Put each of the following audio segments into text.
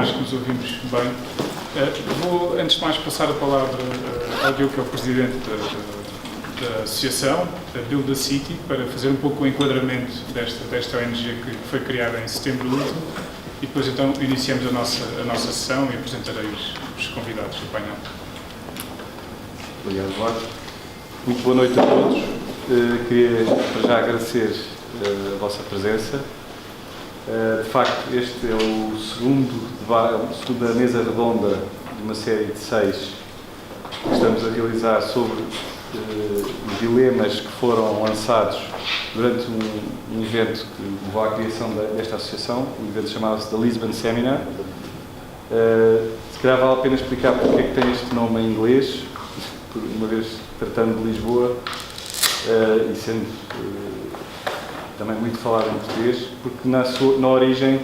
acho que nos ouvimos bem. Vou, antes de mais, passar a palavra ao Diogo, que é o presidente da associação, da Build a City, para fazer um pouco o enquadramento desta ONG que foi criada em setembro último, e depois então iniciamos a nossa sessão e apresentarei os convidados do painel. Obrigado, Eduardo. Muito boa noite a todos. Queria já agradecer a vossa presença. De facto, este é o segunda mesa redonda de uma série de 6 que estamos a realizar sobre os dilemas que foram lançados durante um evento que levou à criação desta associação. O evento chamava-se The Lisbon Seminar. Se calhar vale a pena explicar porque é que tem este nome em inglês, por uma vez tratando de Lisboa e sendo também muito falado em português, porque na origem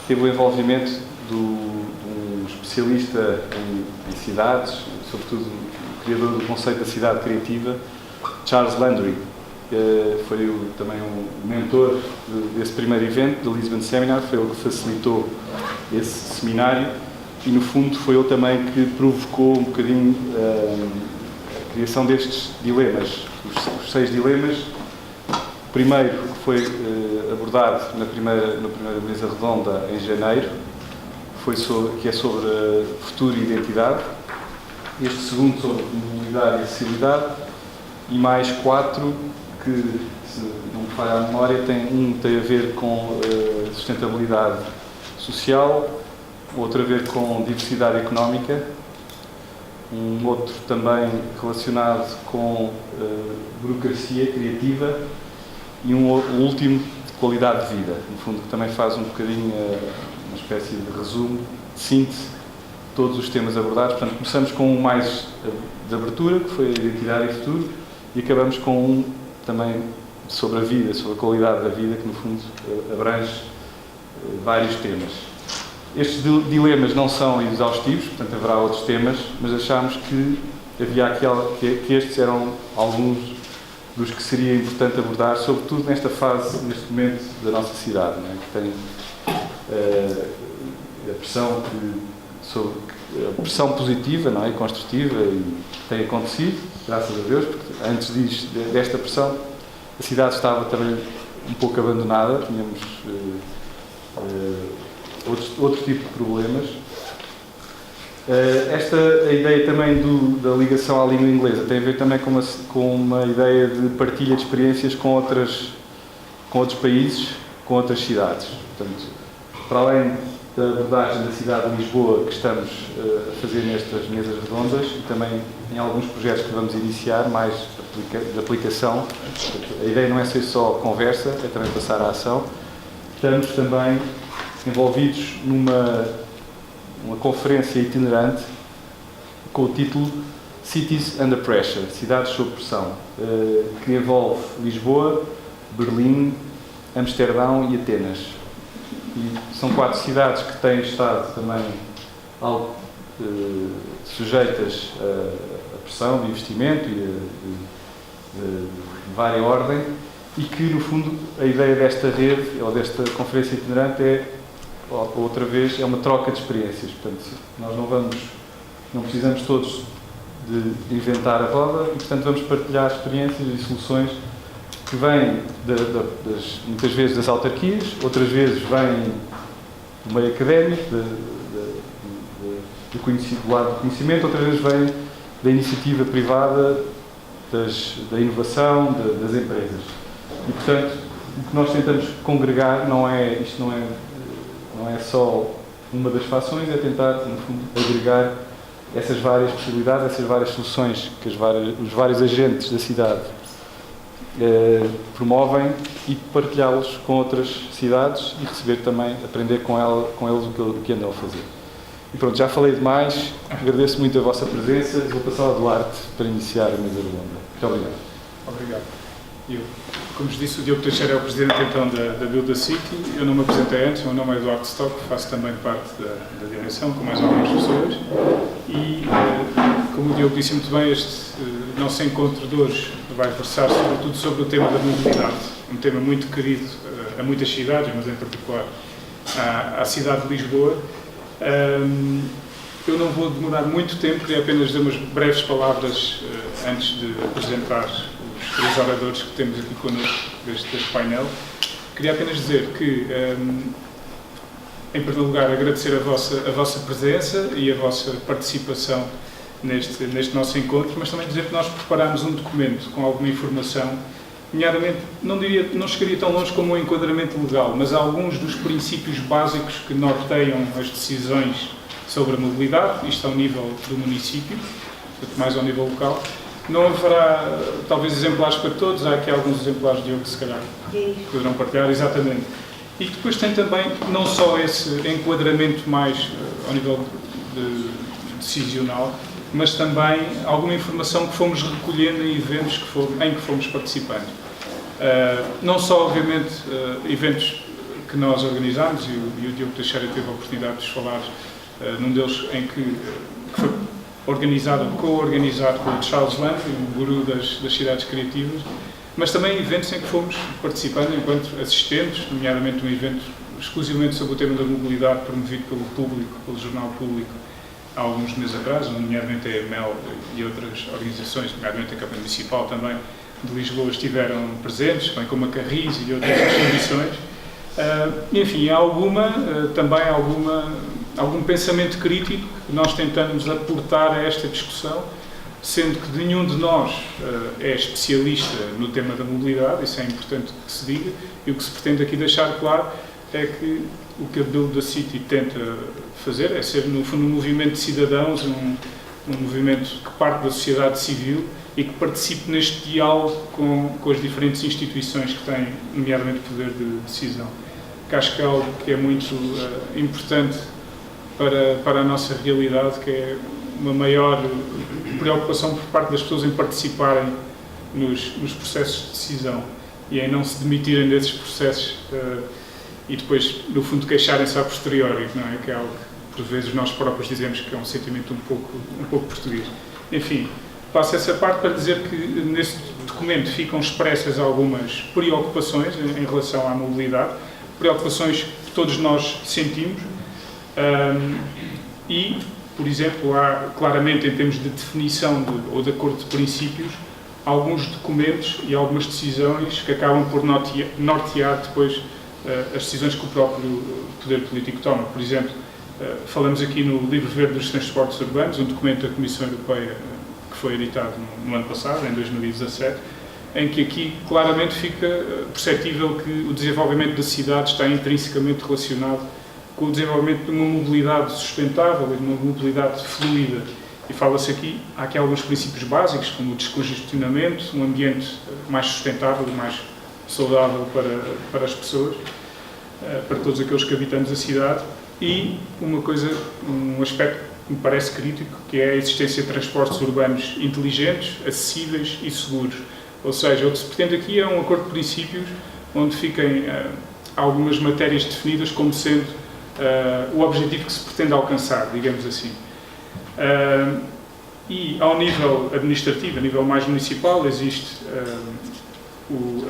teve o envolvimento de um especialista em cidades, sobretudo o criador do conceito da cidade criativa, Charles Landry. Foi também um mentor desse primeiro evento, do Lisbon Seminar, foi ele que facilitou esse seminário e, no fundo, foi ele também que provocou um bocadinho a criação destes dilemas, os 6 dilemas. O primeiro que foi abordado na primeira mesa redonda em janeiro, que é sobre futuro e identidade. Este segundo sobre mobilidade e acessibilidade. E mais 4 que, se não me falha a memória, tem a ver com sustentabilidade social, outro a ver com diversidade económica, um outro também relacionado com burocracia criativa e um último de qualidade de vida, no fundo, que também faz um bocadinho uma espécie de resumo, de síntese de todos os temas abordados. Portanto, começamos com um mais de abertura, que foi a identidade e futuro, e acabamos com um também sobre a vida, sobre a qualidade da vida, que no fundo abrange vários temas. Estes dilemas não são exaustivos, portanto haverá outros temas, mas achámos que havia que estes eram alguns dos que seria importante abordar, sobretudo nesta fase, neste momento da nossa cidade, não é? Que tem a pressão positiva, não é? E construtiva, e tem acontecido, graças a Deus, porque antes desta pressão a cidade estava também um pouco abandonada, tínhamos outro tipo de problemas. A ideia também da ligação à língua inglesa tem a ver também com uma ideia de partilha de experiências com outros países, com outras cidades. Portanto, para além da abordagem da cidade de Lisboa que estamos a fazer nestas mesas redondas e também em alguns projetos que vamos iniciar, mais de aplicação, a ideia não é ser só conversa, é também passar à ação. Estamos também envolvidos numa conferência itinerante com o título Cities Under Pressure, Cidades sob Pressão, que envolve Lisboa, Berlim, Amsterdão e Atenas. E são 4 cidades que têm estado também algo sujeitas a pressão de investimento e de vária ordem, e que, no fundo, a ideia desta rede, ou desta conferência itinerante, outra vez, é uma troca de experiências. Portanto, nós não precisamos todos de inventar a roda e, portanto, vamos partilhar experiências e soluções que vêm, muitas vezes, das autarquias, outras vezes vêm do meio académico, do lado do conhecimento, outras vezes vêm da iniciativa privada, da inovação, das empresas. E, portanto, o que nós tentamos congregar isto não é só uma das fações, é tentar, no fundo, agregar essas várias possibilidades, essas várias soluções que os vários agentes da cidade promovem e partilhá-los com outras cidades e receber também, aprender com eles o que andam a fazer. E pronto, já falei demais, agradeço muito a vossa presença e vou passar ao Duarte para iniciar a mesa redonda. Muito obrigado. Obrigado. Como vos disse, o Diogo Teixeira é o presidente então da Build a City. Eu não me apresentei antes, o meu nome é Eduardo Stock, faço também parte da direção, com mais algumas pessoas. E, como o Diogo disse muito bem, este nosso encontro de hoje vai versar sobretudo sobre o tema da mobilidade, um tema muito querido a muitas cidades, mas em particular à cidade de Lisboa. Eu não vou demorar muito tempo, queria apenas dizer umas breves palavras antes de apresentar os 3 oradores que temos aqui connosco deste painel. Queria apenas dizer que, em primeiro lugar, agradecer a vossa presença e a vossa participação neste nosso encontro, mas também dizer que nós preparámos um documento com alguma informação, nomeadamente, não chegaria tão longe como um enquadramento legal, mas alguns dos princípios básicos que norteiam as decisões sobre a mobilidade, isto ao nível do município, portanto, mais ao nível local. Não haverá, talvez, exemplares para todos, há aqui alguns exemplares de eu que se calhar poderão partilhar, exatamente. E depois tem também, não só esse enquadramento mais ao nível decisional, mas também alguma informação que fomos recolhendo em eventos em que fomos participando. Não só, obviamente, eventos que nós organizámos, e o Diogo Teixeira teve a oportunidade de falar num deles em que foi co-organizado com o Charles Lamb, o guru das cidades criativas, mas também eventos em que fomos participando enquanto assistentes, nomeadamente um evento exclusivamente sobre o tema da mobilidade promovido pelo Público, pelo Jornal Público, há alguns meses atrás, nomeadamente a EMEL e outras organizações, nomeadamente a Câmara Municipal também de Lisboa, estiveram presentes, bem como a Carris e outras instituições. Enfim, há também algum pensamento crítico que nós tentamos aportar a esta discussão, sendo que nenhum de nós é especialista no tema da mobilidade, isso é importante que se diga, e o que se pretende aqui deixar claro é que o que a Build the City tenta fazer é ser, no fundo, um movimento de cidadãos, um movimento que parte da sociedade civil e que participe neste diálogo com as diferentes instituições que têm, nomeadamente, poder de decisão. Que acho que é algo que é muito importante para a nossa realidade, que é uma maior preocupação por parte das pessoas em participarem nos processos de decisão e em não se demitirem desses processos e depois, no fundo, queixarem-se a posteriori, não é? Que é algo que, por vezes, nós próprios dizemos que é um sentimento um pouco português. Enfim, passo essa parte para dizer que nesse documento ficam expressas algumas preocupações em relação à mobilidade, preocupações que todos nós sentimos e, por exemplo, há claramente, em termos de definição ou de acordo de princípios, alguns documentos e algumas decisões que acabam por nortear depois as decisões que o próprio poder político toma. Por exemplo, falamos aqui no Livro Verde dos Transportes Urbanos, um documento da Comissão Europeia que foi editado no ano passado, em 2017, em que aqui claramente fica perceptível que o desenvolvimento da cidade está intrinsecamente relacionado com o desenvolvimento de uma mobilidade sustentável e de uma mobilidade fluida. E fala-se aqui, há aqui alguns princípios básicos, como o descongestionamento, um ambiente mais sustentável e mais saudável para as pessoas, para todos aqueles que habitamos a cidade, e um aspecto que me parece crítico, que é a existência de transportes urbanos inteligentes, acessíveis e seguros. Ou seja, o que se pretende aqui é um acordo de princípios onde fiquem algumas matérias definidas como sendo o objetivo que se pretende alcançar, digamos assim. E ao nível administrativo, a nível mais municipal, existe o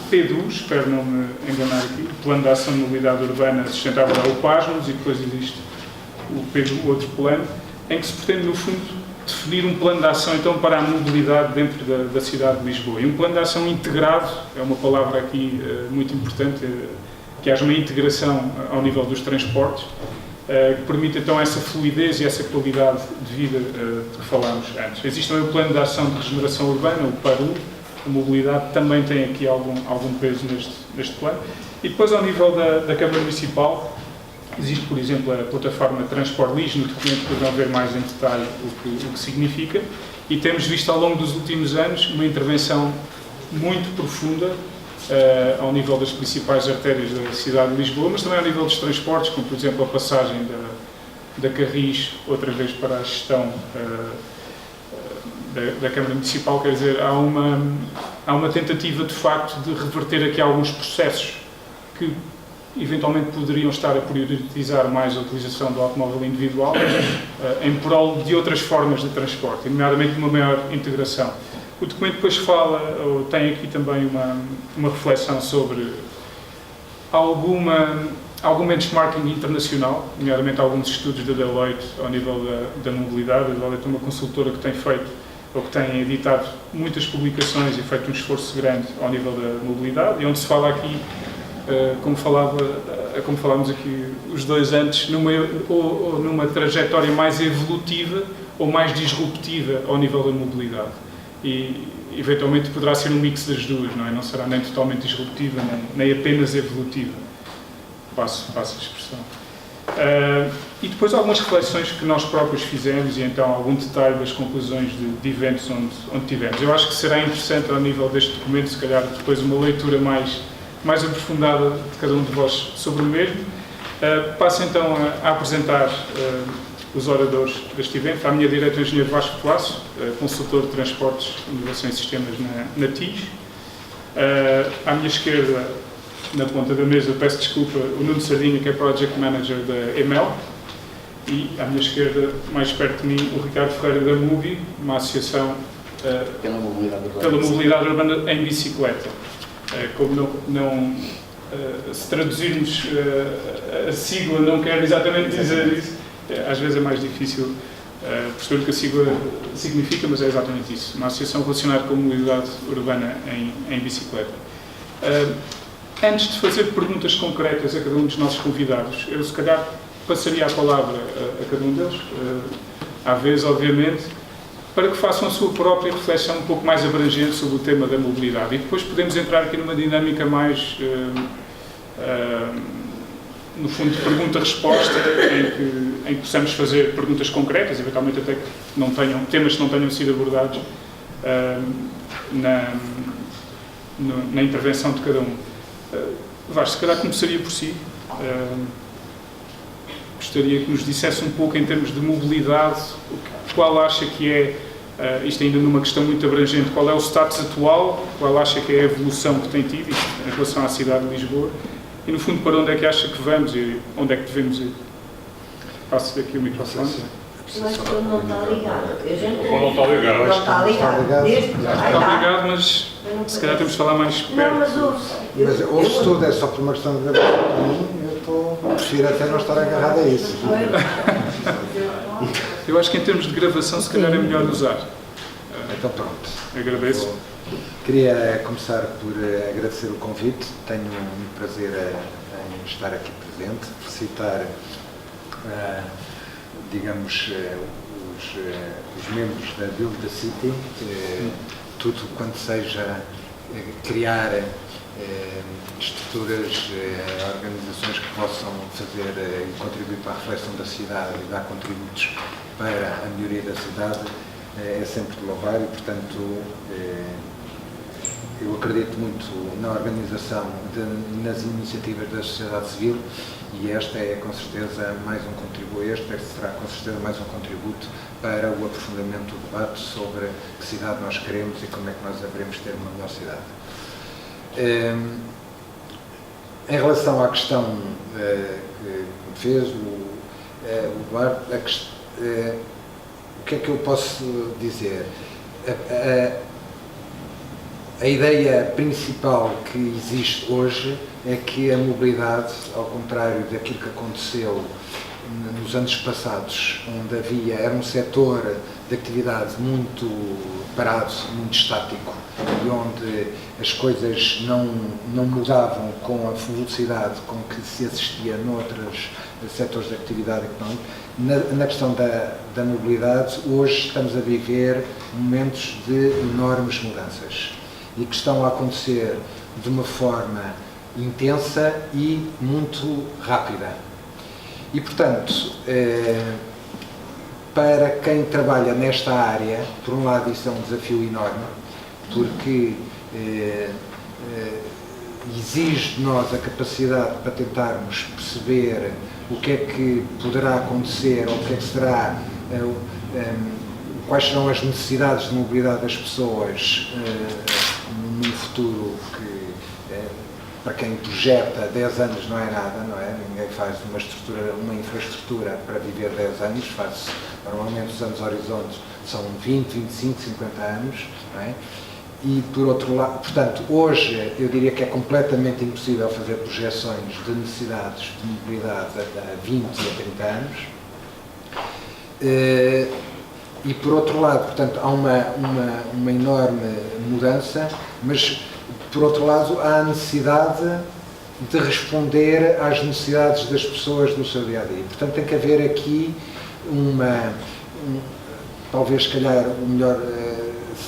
PDU, espero não me enganar aqui, o Plano de Ação de Mobilidade Urbana Sustentável, é o PASMOS, e depois existe o PDU, outro plano, em que se pretende, no fundo, definir um plano de ação então para a mobilidade dentro da cidade de Lisboa. E um plano de ação integrado, é uma palavra aqui muito importante, que haja uma integração ao nível dos transportes, que permite então essa fluidez e essa qualidade de vida de que falámos antes. Existe também o Plano de Ação de Regeneração Urbana, o PARU, a mobilidade também tem aqui algum peso neste plano. E depois, ao nível da Câmara Municipal, existe, por exemplo, a plataforma Transport Lis, no documento poderão ver mais em detalhe o que significa, e temos visto ao longo dos últimos anos uma intervenção muito profunda ao nível das principais artérias da cidade de Lisboa, mas também ao nível dos transportes, como, por exemplo, a passagem da Carris, outra vez para a gestão da Câmara Municipal. Quer dizer, há uma tentativa, de facto, de reverter aqui alguns processos que eventualmente poderiam estar a priorizar mais a utilização do automóvel individual em prol de outras formas de transporte, nomeadamente uma maior integração. O documento depois tem aqui também uma reflexão sobre alguma algum benchmarking internacional, nomeadamente alguns estudos da Deloitte ao nível da mobilidade. A Deloitte é uma consultora que tem feito, ou que tem editado muitas publicações e feito um esforço grande ao nível da mobilidade, e onde se fala aqui, como falámos aqui os dois antes, numa trajetória mais evolutiva ou mais disruptiva ao nível da mobilidade. E, eventualmente, poderá ser um mix das duas, não é? Não será nem totalmente disruptiva, nem apenas evolutiva. Passo a expressão. E depois algumas reflexões que nós próprios fizemos e então algum detalhe das conclusões de eventos onde tivemos. Eu acho que será interessante ao nível deste documento, se calhar depois uma leitura mais aprofundada de cada um de vós sobre o mesmo. Passo então a apresentar os oradores deste evento. À minha direita, o engenheiro Vasco Colasso, consultor de transportes, inovação e sistemas na TIS. À minha esquerda, na ponta da mesa, peço desculpa, o Nuno Sardinha, que é Project Manager da EMEL. E à minha esquerda, mais perto de mim, o Ricardo Ferreira da MUBI, uma associação pela mobilidade urbana em bicicleta. Como se traduzirmos a sigla não quer exatamente dizer isso, às vezes é mais difícil perceber o que a sigla significa, mas é exatamente isso, uma associação relacionada com a mobilidade urbana em bicicleta. Antes de fazer perguntas concretas a cada um dos nossos convidados, eu se calhar passaria a palavra a cada um deles, à vez, obviamente, para que façam a sua própria reflexão um pouco mais abrangente sobre o tema da mobilidade. E depois podemos entrar aqui numa dinâmica mais, no fundo, de pergunta-resposta, em que possamos fazer perguntas concretas, eventualmente até que temas que não tenham sido abordados na intervenção de cada um. Vasco, se calhar começaria por si. Gostaria que nos dissesse um pouco em termos de mobilidade, qual acha que é, isto ainda numa questão muito abrangente, qual é o status atual, qual acha que é a evolução que tem tido em relação à cidade de Lisboa e, no fundo, para onde é que acha que vamos e onde é que devemos ir. Passo daqui o microfone. Eu acho que ele não está ligado. Não está ligado. Não está ligado. Está ligado, mas se calhar temos de falar mais perto. Não, mas ouve-se. Mas ouve-se tudo, é só por uma questão de gravação. Para mim, prefiro até não estar agarrado a isso. Eu acho que em termos de gravação, se calhar é melhor usar. Então pronto. Agradeço. Queria começar por agradecer o convite. Tenho um prazer em estar aqui presente, felicitar, digamos, os membros da Build the City, tudo quanto seja criar estruturas, organizações que possam fazer e contribuir para a reflexão da cidade e dar contributos para a melhoria da cidade é sempre de louvar e, portanto, eu acredito muito na organização, nas iniciativas da sociedade civil e este é com certeza mais um contributo, será com certeza mais um contributo para o aprofundamento do debate sobre que cidade nós queremos e como é que nós devemos ter uma melhor cidade. Em relação à questão que fez o Duarte, o que é que eu posso dizer? A ideia principal que existe hoje é que a mobilidade, ao contrário daquilo que aconteceu nos anos passados, onde era um setor de atividade muito parado, muito estático, e onde as coisas não mudavam com a velocidade com que se assistia noutros setores de atividade económica. Na questão da mobilidade, hoje estamos a viver momentos de enormes mudanças e que estão a acontecer de uma forma intensa e muito rápida. E, portanto, para quem trabalha nesta área, por um lado isso é um desafio enorme, porque exige de nós a capacidade para tentarmos perceber o que é que poderá acontecer, ou o que é que será, quais serão as necessidades de mobilidade das pessoas num futuro que, para quem projeta 10 anos não é nada, não é? Ninguém faz uma infraestrutura para viver 10 anos, normalmente os anos horizontes são 20, 25, 50 anos, não é? E, por outro lado, portanto, hoje eu diria que é completamente impossível fazer projeções de necessidades de mobilidade a 20 e a 30 anos. E, por outro lado, portanto, há uma enorme mudança, mas, por outro lado, há a necessidade de responder às necessidades das pessoas do seu dia-a-dia. Portanto, tem que haver aqui talvez, se calhar, o melhor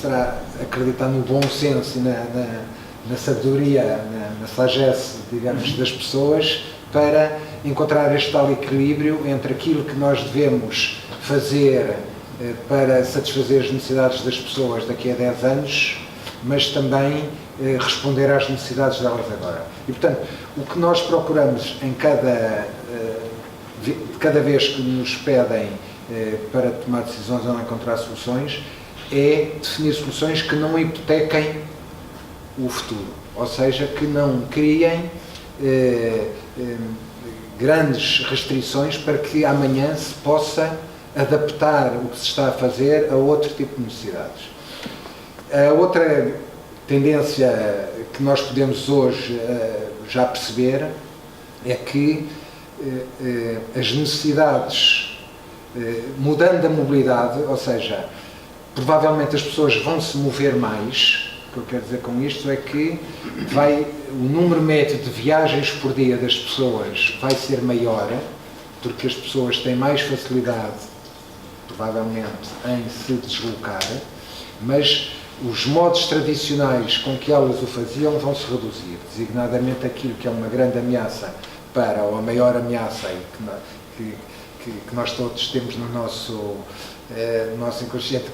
será acreditar no bom senso e na sabedoria, na sagesse, digamos, das pessoas, para encontrar este tal equilíbrio entre aquilo que nós devemos fazer para satisfazer as necessidades das pessoas daqui a 10 anos, mas também responder às necessidades delas agora. E, portanto, o que nós procuramos em cada vez que nos pedem para tomar decisões ou encontrar soluções, é definir soluções que não hipotequem o futuro, ou seja, que não criem grandes restrições para que amanhã se possa adaptar o que se está a fazer a outro tipo de necessidades. A outra tendência que nós podemos hoje já perceber é que as necessidades, mudando a mobilidade, ou seja, provavelmente as pessoas vão se mover mais. O que eu quero dizer com isto é que o número médio de viagens por dia das pessoas vai ser maior, porque as pessoas têm mais facilidade, provavelmente, em se deslocar, mas os modos tradicionais com que elas o faziam vão se reduzir, designadamente aquilo que é uma grande ameaça ou a maior ameaça que nós todos temos no nosso inconsciente,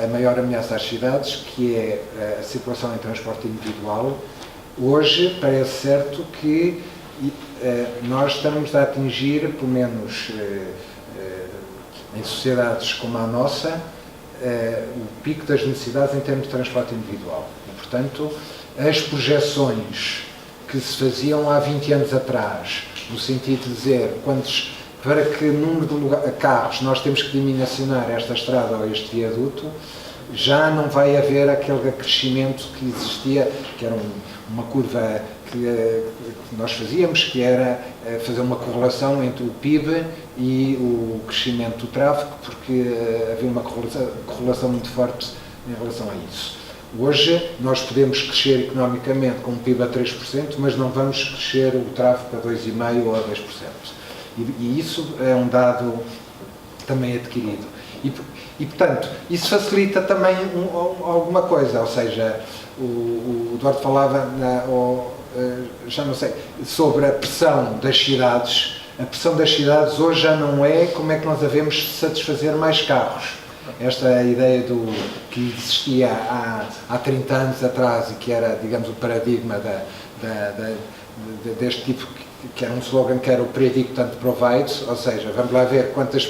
a maior ameaça às cidades, que é a circulação em transporte individual. Hoje parece certo que nós estamos a atingir, pelo menos em sociedades como a nossa, o pico das necessidades em termos de transporte individual. E, portanto, as projeções que se faziam há 20 anos atrás, no sentido de dizer para que número de carros nós temos que dimensionar esta estrada ou este viaduto, já não vai haver aquele crescimento que existia, que era uma curva que nós fazíamos, que era fazer uma correlação entre o PIB e o crescimento do tráfego, porque havia uma correlação muito forte em relação a isso. Hoje nós podemos crescer economicamente com um PIB a 3%, mas não vamos crescer o tráfego a 2,5% ou a 2%. E isso é um dado também adquirido. E portanto, isso facilita também alguma coisa, ou seja, o Eduardo falava, já não sei, sobre a pressão das cidades. A pressão das cidades hoje já não é como é que nós devemos satisfazer mais carros. Esta ideia que existia há 30 anos atrás e que era, digamos, o paradigma deste tipo, que era um slogan que era o Predict and Provide, ou seja, vamos lá ver quantas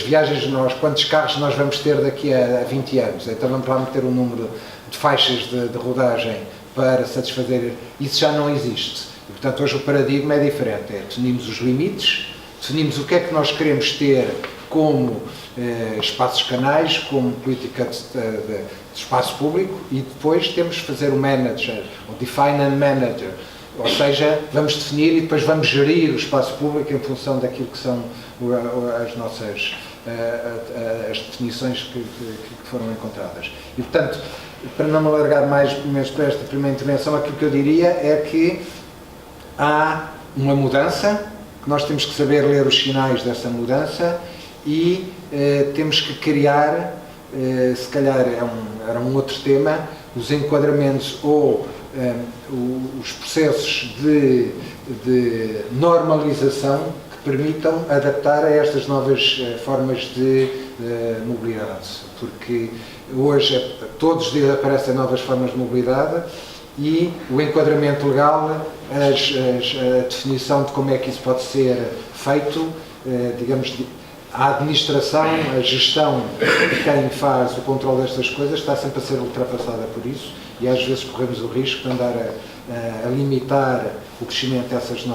viagens quantos carros nós vamos ter daqui a 20 anos. Então vamos lá meter um número de faixas de rodagem para satisfazer. Isso já não existe. E, portanto, hoje o paradigma é diferente. Definimos os limites, definimos o que é que nós queremos ter como espaços canais, como política de espaço público, e depois temos de fazer o manager, o define and manager, ou seja, vamos definir e depois vamos gerir o espaço público em função daquilo que são as nossas as definições que foram encontradas. E, portanto, para não me alargar mais para esta primeira intervenção, aquilo que eu diria é que há uma mudança, que nós temos que saber ler os sinais dessa mudança e temos que criar, se calhar era um outro tema, os enquadramentos ou os processos de normalização que permitam adaptar a estas novas formas de mobilidade, porque hoje todos os dias aparecem novas formas de mobilidade e o enquadramento legal, a definição de como é que isso pode ser feito, digamos, a administração, a gestão de quem faz o controle destas coisas está sempre a ser ultrapassada por isso e às vezes corremos o risco de andar a limitar o crescimento dessas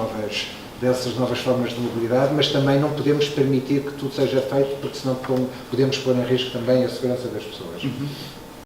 novas formas de mobilidade, mas também não podemos permitir que tudo seja feito, porque senão podemos pôr em risco também a segurança das pessoas.